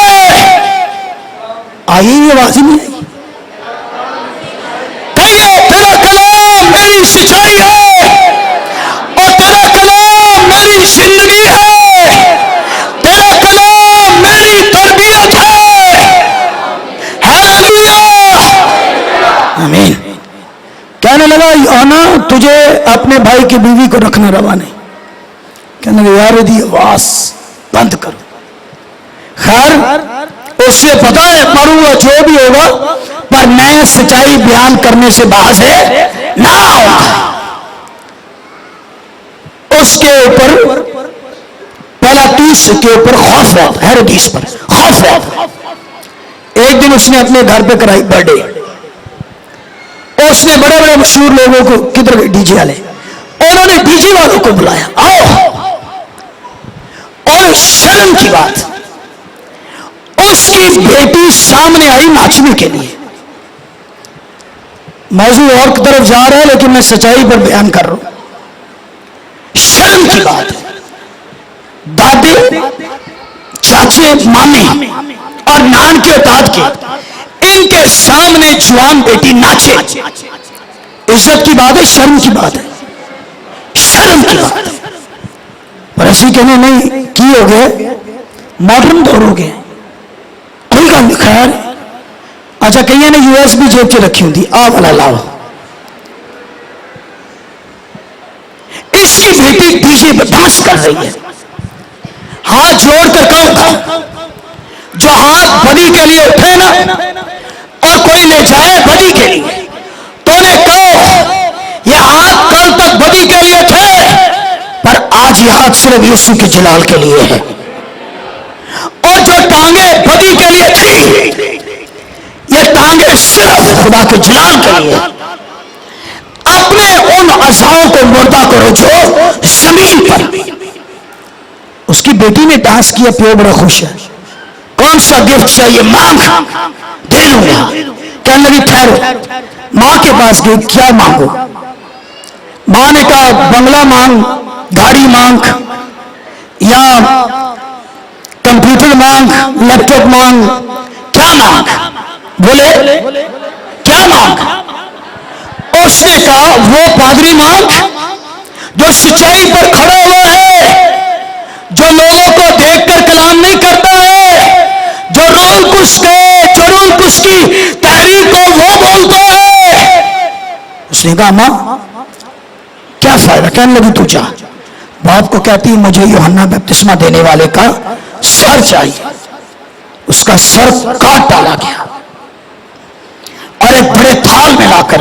آئی یہ آواز نہیں آئی؟ کہیے تیرا کلام میری سچائی ہے اور تیرا کلام میری زندگی ہے، تیرا کلام میری تربیت ہے۔ ہیلیلویا، آمین۔ کہنے لگا یوحنا تجھے اپنے بھائی کی بیوی کو رکھنا روا نہیں۔ کہنے لگا یار دی آواز بند کرو۔ خیر اس سے پتا ہے مروں گا جو بھی ہوگا، پر میں سچائی بیان کرنے سے باز ہے نہ ہوگا۔ اس کے اوپر اس کے اوپر خوف ہے حدیث پر خوف ہے. ایک دن اس نے اپنے گھر پہ کرائی برتھ ڈے. اس نے بڑے بڑے مشہور لوگوں کو, کدھر گئے ڈی جے والے, انہوں نے ڈی جے والوں کو بلایا, آؤ. اور شرم کی بات, اس کی بیٹی سامنے آئی ناچنے کے لیے. موضوع اور کی طرف جا رہا ہے لیکن میں سچائی پر بیان کر رہا ہوں. شرم کی بات ہے, دادے, چاچے, مامے اور نان کے اطاعت کے, ان کے سامنے جوان بیٹی ناچے. عزت کی بات ہے, شرم کی بات ہے, شرم کی بات ہے. پر ایسی کہنے نہیں کی ہو گئے, ماڈرن دور ہو گئے, کوئی کام نہیں. خیر, اچھا کہیں نے یو ایس بی جیب کے رکھی ہوں تھی, آ والا لاؤ. اس کی بیٹی ڈی جے پر ڈانس کر رہی ہے. ہاتھ جوڑ کر کہوں گا, جو ہاتھ بدی کے لیے اٹھے نا اور کوئی لے جائے بدی کے لیے, تو نے کہو یہ ہاتھ کل تک بدی کے لیے تھے, پر آج یہ ہاتھ صرف یسوع کے جلال کے لیے ہے. اور جو ٹانگیں بدی کے لیے تھی, یہ ٹانگیں صرف خدا کے جلال کے لیے. اپنے ان اعضاؤں کو مردہ کرو جو زمین پر. اس کی بیٹی نے ڈانس کیا, پیو بڑا خوش ہے. کون سا گفٹ چاہیے, مانگ, دے لوں گا. کہنے لگی ٹھہرو. ماں کے پاس گئی, کیا مانگو؟ ماں نے کہا بنگلہ مانگ, گاڑی مانگ, یا کمپیوٹر مانگ, لیپ ٹاپ مانگ, کیا مانگ؟ بولے کیا مانگ؟ اس نے کہا وہ پادری مانگ جو سچائی پر کھڑا ہوا ہے, جو لوگوں کو دیکھ کر کلام نہیں کرتا ہے, جو رول کش کی تحریر کو وہ بولتا ہے. اس نے کہا ماں کیا فائدہ؟ کہنے لگی تو جا. باپ کو کہتی مجھے یوحنا بپتسمہ دینے والے کا سر چاہیے. اس کا سر کاٹ ڈالا گیا اور ایک بڑے تھال میں لا کر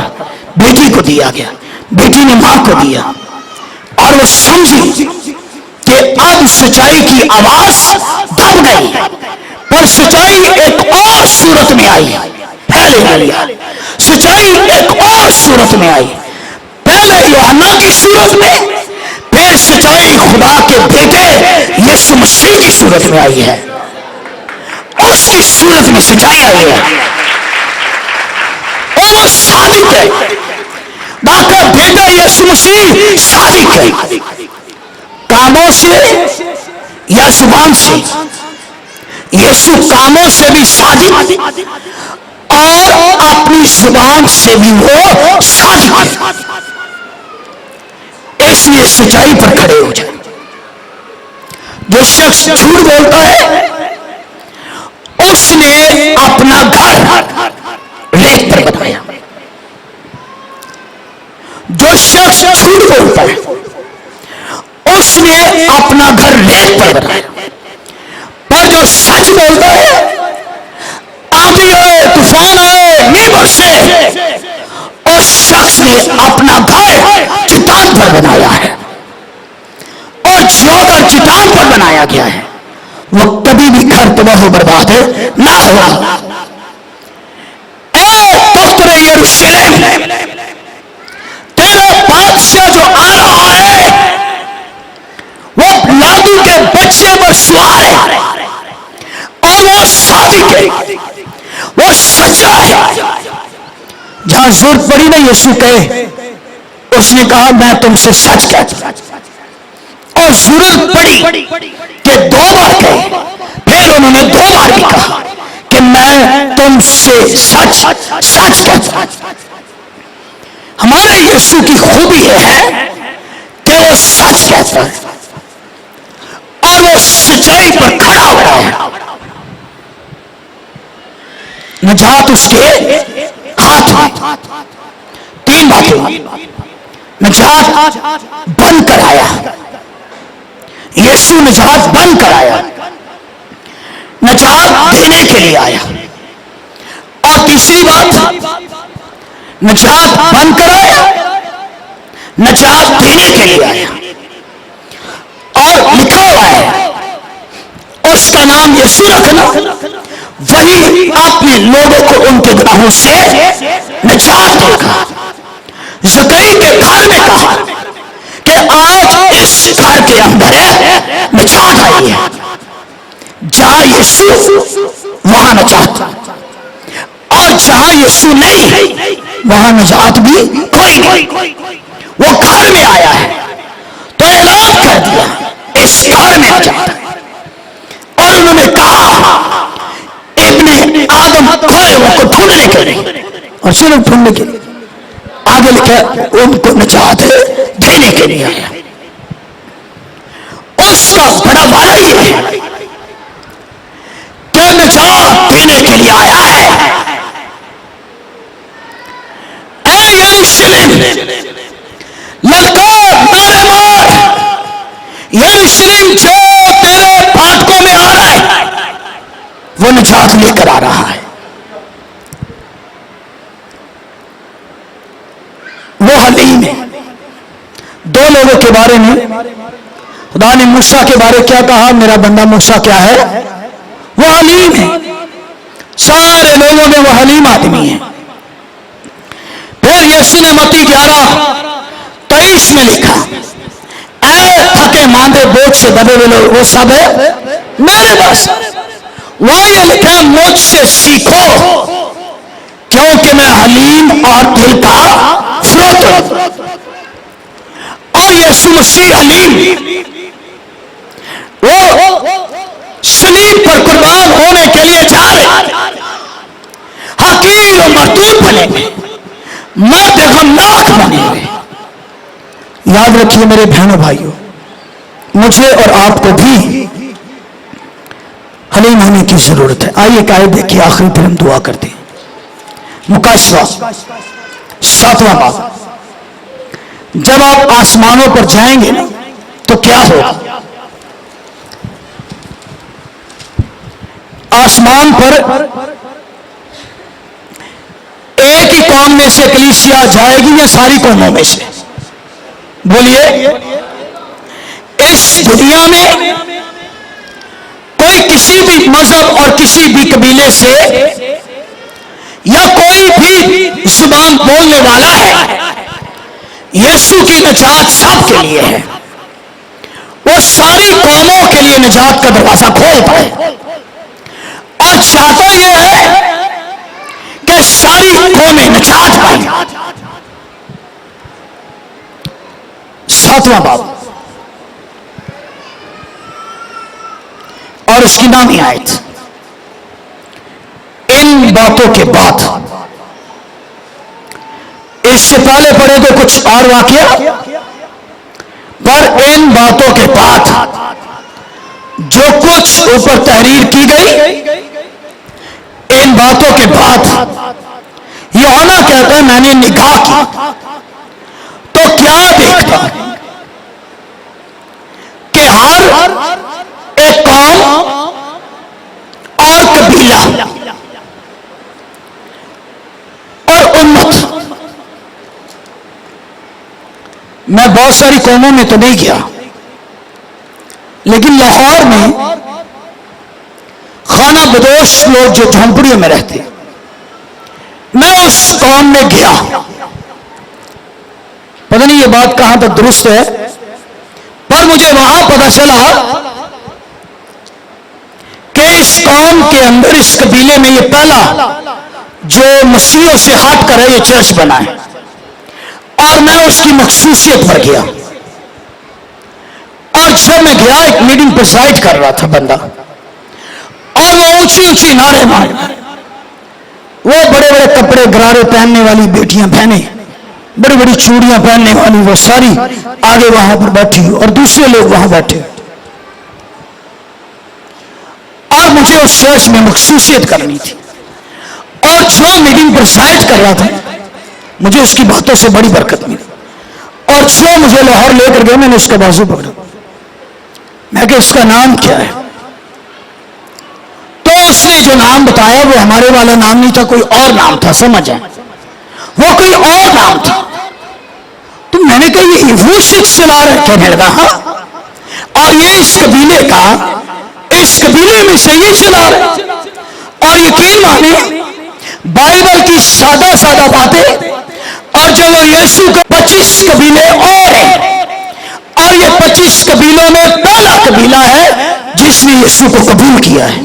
بیٹی کو دیا گیا. بیٹی نے ماں کو دیا اور وہ سمجھی کہ اب سچائی کی آواز دب گئی, پر سچائی ایک اور صورت میں آئی. سچائی ایک اور صورت میں آئی. پہلے یوحنا کی صورت میں, پھر سچائی خدا کے بیٹے یسوع مسیح کی صورت میں آئی ہے. اس کی صورت میں سچائی آئی ہے اور وہ صادق ہے. باپ کا بیٹا یسوع مسیح صادق ہے. کاموں سے یا زبان سے, یسوع کاموں سے بھی صادق اور اپنی زبان سے بھی وہ صادق ہے. اس لیے سچائی پر کھڑے ہو جائے. جو شخص جھوٹ بولتا ہے اس نے اپنا گھر ریت پر بنایا. جو شخص جھوٹ بولتا ہے اس نے اپنا گھر ریت پر بنایا. پر جو سچ بولتا ہے, آندھی آئے طوفان آئے نہیں برسے, اس شخص نے اپنا گھر چٹان پر بنایا ہے. اور جو گھر چٹان پر بنایا گیا ہے وہ کبھی بھی گھر تباہ و برباد نہ ہوگا. اے دختر یروشلم, تیرا بادشاہ جو آ رہا ہے وہ لادو کے بچے پر سوار ہے اور وہ صادق ہے, وہ سچا ہے. جہاں ضرورت پڑی نا یسوع کہے, اس نے کہا میں تم سے سچ کہتا ہوں. اور ضرورت پڑی کہ 2 بار کہے, پھر انہوں نے 2 بار بھی کہا کہ میں تم سے سچ کہتا ہوں. ہمارے یسوع کی خوبی یہ ہے کہ وہ سچ کہتا ہے اور وہ سچائی پر کھڑا ہوا ہے. نجات اس کے ہاتھ میں. 3 باتیں. نجات بن کر آیا, یسوع نجات بن کر آیا, نجات دینے کے لیے آیا. اور تیسری بات, نجات بن کر آیا, نجات دینے کے لیے آیا. اور لکھا ہوا ہے نام یسوع رکھنا وہی اپنے لوگوں کو ان کے گناہوں سے نجات دے گا۔ زکریا کے گھر میں کہا کہ آج اس گھر کے اندر نجات آئی ہے، جہاں یسوع وہاں نجات، اور جہاں یسوع نہیں وہاں نجات بھی کوئی نہیں۔ وہ گھر میں آیا ہے تو اعلان کر دیا اس گھر میں نجات ہے، اور انہوں نے کہا ابن آدم کھوئے ہوئے کو ڈھونڈنے کے لیے، اور صرف ڈھونڈنے کے لیے، آگے لکھا ان کو نجات دینے کے لیے آیا۔ اس کا بڑا وعدہ یہ ہے کہ نجات دینے کے لیے آیا ہے۔ اے یروشلم للکار نعرے مار، یروشلم جو تیرے پھاٹکوں میں آ رہا ہے وہ نجات لے کر آ رہا ہے۔ وہ حلیم ہے۔ دو لوگوں کے بارے میں خدا نے موسیٰ کے بارے کیا کہا؟ میرا بندہ موسیٰ کیا ہے؟ وہ حلیم ہے۔ سارے لوگوں میں وہ حلیم آدمی ہے۔ پھر یسوع نے متی 11:23 میں لکھا، اے تھکے ماندے بوجھ سے دبے ہوئے لوگ وہ سب ہے میرے پاس۔ وہاں یہ لکھا مجھ سے سیکھو کیونکہ میں حلیم اور دل کا فروت ہوں۔ اور یسوع مسیح حلیم، وہ صلیب پر قربان ہونے کے لیے جا رہے، حقیر و مردود بنے ہوئے، مرد غمناک بنے ہوئے۔ یاد رکھیے میرے بہنوں بھائیوں، مجھے اور آپ کو بھی حلیم ہونے کی ضرورت ہے۔ آئیے ایک آیت دیکھیے، آخری پھر ہم دعا کرتے ہیں۔ مکاشفہ 7واں باب۔ جب آپ آسمانوں پر جائیں گے نا تو کیا ہوگا؟ آسمان پر ایک ہی قوم میں سے کلیسیا جائے گی یا ساری قوموں میں سے؟ بولیے۔ اس دنیا میں کوئی کسی بھی مذہب اور کسی بھی قبیلے سے یا کوئی بھی زبان بولنے والا ہے، یسوع کی نجات سب کے لیے ہے۔ وہ ساری قوموں کے لیے نجات کا دروازہ کھولتا ہے، اور چاہتا یہ ہے کہ ساری قومیں نجات پائیں۔ 7واں باب اور اس کی نامی آیت۔ ان باتوں کے بعد، اس سے پہلے پڑھے تو کچھ اور واقعہ، پر ان باتوں کے بعد جو کچھ اوپر تحریر کی گئی، ان باتوں کے بعد یوحنا کہتا ہے میں نے نگاہ کی تو کیا دیکھتا کہ ہر ایک قوم اور قبیلہ اور امت، میں بہت ساری قوموں میں تو نہیں گیا، لیکن لاہور میں خانہ بدوش لوگ جو جھونپڑیوں میں رہتے، میں اس قوم میں گیا۔ پتہ نہیں یہ بات کہاں تک درست ہے، پر مجھے وہاں پتہ چلا کہ اس قوم کے اندر، اس قبیلے میں یہ پہلا جو مسیحیوں سے ہٹ کر ہے یہ چرچ بنا ہے، اور میں اس کی مخصوصیت پر گیا۔ اور جب میں گیا ایک میٹنگ پریزائڈ کر رہا تھا بندہ، اور وہ اونچی اونچی نعرے مار، وہ بڑے بڑے کپڑے گرارے پہننے والی بیٹیاں پہنے، بڑی بڑی چوڑیاں پہننے والی وہ ساری آگے وہاں پر بیٹھی، اور دوسرے لوگ وہاں بیٹھے، اور مجھے اس چرچ میں مخصوصیت کرنی تھی، اور جو میٹنگ پریزائڈ کر رہا تھا مجھے اس کی باتوں سے بڑی برکت ملی، اور جو مجھے لاہور لے کر گیا میں نے اس کا بازو پکڑا، میں کہ اس کا نام کیا ہے؟ تو اس نے جو نام بتایا وہ ہمارے والا نام نہیں تھا، کوئی اور نام تھا، سمجھ آئے، وہ کوئی اور نام تھا۔ تو میں نے کہا یہ وہ شخص چلا رہا ہے، کہنے لگا ہاں، اور یہ اس قبیلے کا اس قبیلے میں سے یہ چلا رہے. اور یقین مانے بائبل کی سادہ سادہ باتیں، اور جو وہ یسوع کے 25 قبیلے اور ہیں، اور یہ 25 قبیلوں میں پہلا قبیلہ ہے جس نے یسوع کو قبول کیا ہے.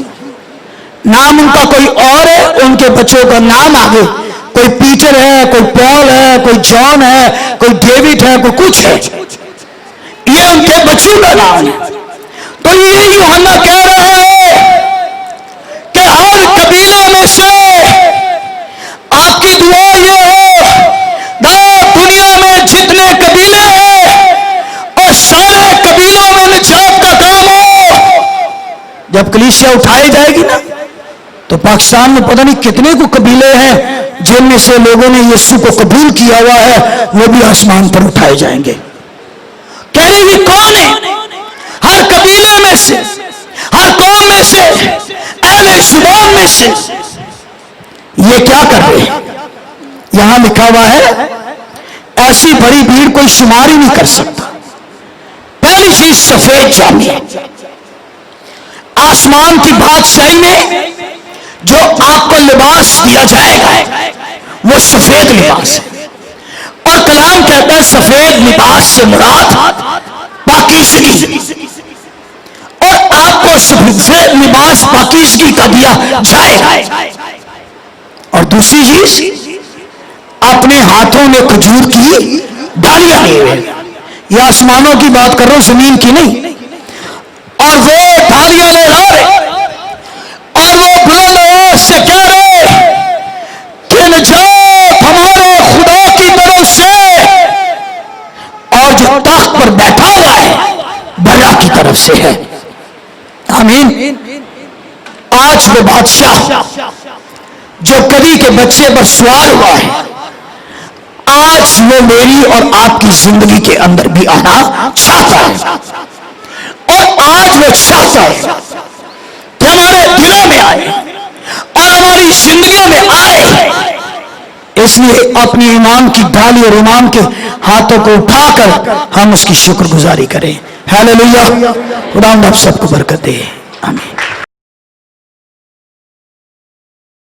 نام ان کا کوئی اور ہے، ان کے بچوں کا نام آگے کوئی پیٹر ہے، کوئی پال ہے، کوئی جان ہے، کوئی ڈیوڈ ہے، کوئی کچھ ہے. یہ ان کے بچوں کا نام ہے. تو یہ یوحنا کہہ رہا ہے کہ ہر قبیلے میں سے آپ کی دعا یہ ہو، دنیا میں جتنے قبیلے ہیں اور سارے قبیلوں میں نجات کا کام ہو. جب کلیسیا اٹھائی جائے گی نا تو پاکستان میں پتہ نہیں کتنے کو قبیلے ہیں جن میں سے لوگوں نے یسوع کو قبول کیا ہوا ہے، وہ بھی آسمان پر اٹھائے جائیں گے. کہہ رہے یہ کون ہے؟ ہر قبیلے میں سے، ہر قوم میں سے، اہل زبان میں سے. یہ کیا کر رہے ہیں؟ یہاں لکھا ہوا ہے ایسی بڑی بھیڑ کوئی شمار ہی نہیں کر سکتا. پہلی چیز سفید جامع. آسمان کی بادشاہی میں جو آپ کو لباس دیا جائے گا وہ سفید لباس ہے. اور کلام کہتا ہے سفید لباس سے مراد پاکیزگی، اور آپ کو سفید لباس پاکیزگی کا دیا جائے گا. اور دوسری چیز اپنے ہاتھوں میں کھجور کی ڈالیاں لیے ہوئے. یہ آسمانوں کی بات کر رہا ہوں، زمین کی نہیں. اور وہ ڈالیاں لے رہے اور وہ بلند آواز سے کہہ رہے کہ نجات ہمارے خدا کی طرف سے اور جو تخت پر بیٹھا ہوا ہے بڑا کی طرف سے ہے. آمین. آج وہ بادشاہ جو کبھی کے بچے پر سوار ہوا ہے، آج وہ میری اور آپ کی زندگی کے اندر بھی آنا چاہتا ہے. اور آج وہ چاہتا ہے کہ ہمارے دلوں میں آئے اور ہماری زندگیوں میں آئے. اس لیے اپنی ایمان کی ڈالی اور ایمان کے ہاتھوں کو اٹھا کر ہم اس کی شکر گزاری کریں. ہیلیلویا. خدا ہم سب کو برکت دے. آمین.